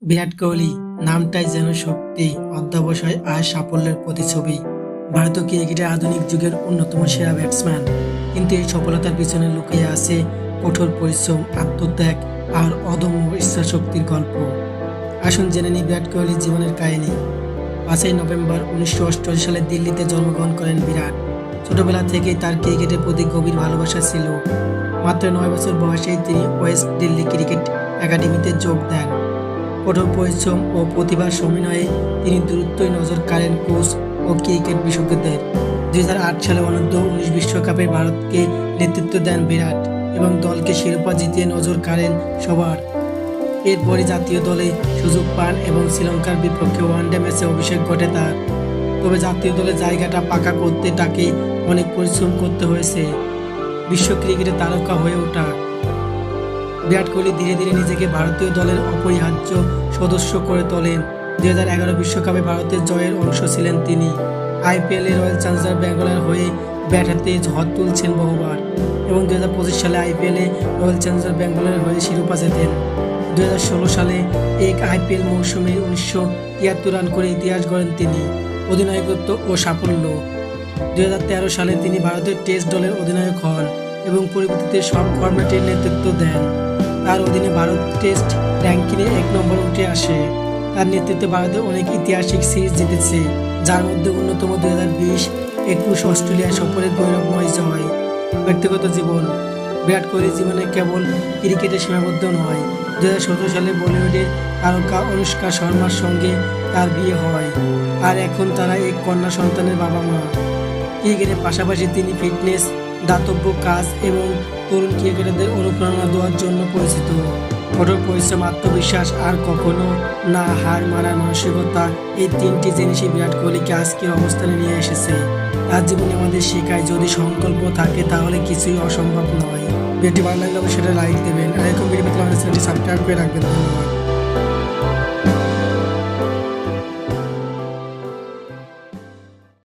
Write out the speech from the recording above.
বিরাট কোহলি নামটাই যেন সত্যি অধ্যবসায় আর সাফল্যের প্রতিছবি। ভারতীয় ক্রিকেটের আধুনিক যুগের অন্যতম সেরা ব্যাটসম্যান, কিন্তু এই সফলতার পিছনে লুকিয়ে আছে কঠোর পরিশ্রম, আত্মত্যাগ আর অদম্য ইচ্ছাশক্তির গল্প। আসুন জেনে নিই বিরাট কোহলির জীবনের কাহিনী। 5ই নভেম্বর 1988 সালে দিল্লিতে জন্মগ্রহণ করেন বিরাট। ছোটবেলা থেকেই তার ক্রিকেটের প্রতি গভীর ভালোবাসা ছিল। মাত্র 9 বছর বয়সেই তিনি ওয়েস্ট দিল্লি ক্রিকেট একাডেমিতে যোগ দেন। কঠোর পরিশ্রম ও প্রতিভার সমন্বয়ে তিনি দ্রুতই নজর কাড়েন কোচ ও ক্রিকেট বিশেষজ্ঞদের। 2008 সালে অনূর্ধ্ব-19 বিশ্বকাপে ভারতকে নেতৃত্ব দেন বিরাট এবং দলকে শিরোপা জিতিয়ে নজর কাড়েন সবার। এরপরই জাতীয় দলে সুযোগ পান এবং শ্রীলঙ্কার বিপক্ষে ওয়ানডে ম্যাচে অভিষেক ঘটে তার। তবে জাতীয় দলে জায়গাটা পাকা করতে তাকে অনেক পরিশ্রম করতে হয়েছে বিশ্ব ক্রিকেটে তারকা হয়ে ওঠা। বিরাট কোহলি ধীরে ধীরে নিজেকে ভারতীয় দলের অপরিহার্য সদস্য করে তোলেন। 2011 বিশ্বকাপে ভারতের জয়ের অংশ ছিলেন তিনি। আইপিএলে রয়্যাল চ্যালেঞ্জার্স ব্যাঙ্গালোর হয়ে ব্যাট হাতে ঝড় তুলছেন বহুবার এবং 2025 সালে আইপিএলে রয়্যাল চ্যালেঞ্জার্স ব্যাঙ্গালোরের হয়ে শিরোপা জেতেন। 2016 সালে এক আইপিএল মৌসুমে 1973 রান করে ইতিহাস গড়েন তিনি। অধিনায়কত্ব ও সাফল্য। 2013 সালে তিনি ভারতের টেস্ট দলের অধিনায়ক হন এবং পরবর্তীতে সব ফরম্যাটের নেতৃত্ব দেন। তার অধীনে ভারত টেস্ট র্যাঙ্কিংয়ে 1 নম্বরে উঠে আসে। তার নেতৃত্বে ভারতে অনেক ঐতিহাসিক সিরিজ জিতেছে, যার মধ্যে অন্যতম 2020-21 অস্ট্রেলিয়া সফরের গৌরবময় জয়। ব্যক্তিগত জীবন। বিরাট কোহলির জীবনে কেবল ক্রিকেটে সীমাবদ্ধ নয়। 2017 সালে বলিউডের তারকা অনুষ্কা শর্মার সঙ্গে তার বিয়ে হয়, আর এখন তারা এক কন্যা সন্তানের বাবা মা। ক্রিকেটের পাশাপাশি তিনি ফিটনেস, দাতব্য কাজ এবং তরুণ ক্রিকেটারদের অনুপ্রেরণা দেওয়ার জন্য পরিচিত। কঠোর পরিশ্রম, আত্মবিশ্বাস আর কখনো না হার মানার মানসিকতা, এই 3টি জিনিসই বিরাট কোহলিকে আজকের অবস্থানে নিয়ে এসেছে। তার জীবনে আমাদের শেখায়, যদি সংকল্প থাকে তাহলে কিছুই অসম্ভব নয়। ভিডিওটি ভালো লাগলে অবশ্যই সেটা লাইক দেবেন, আর এরকম ভিডিও পেতে আমাদের চ্যানেলটি সাবস্ক্রাইব করে রাখবেন। ধন্যবাদ।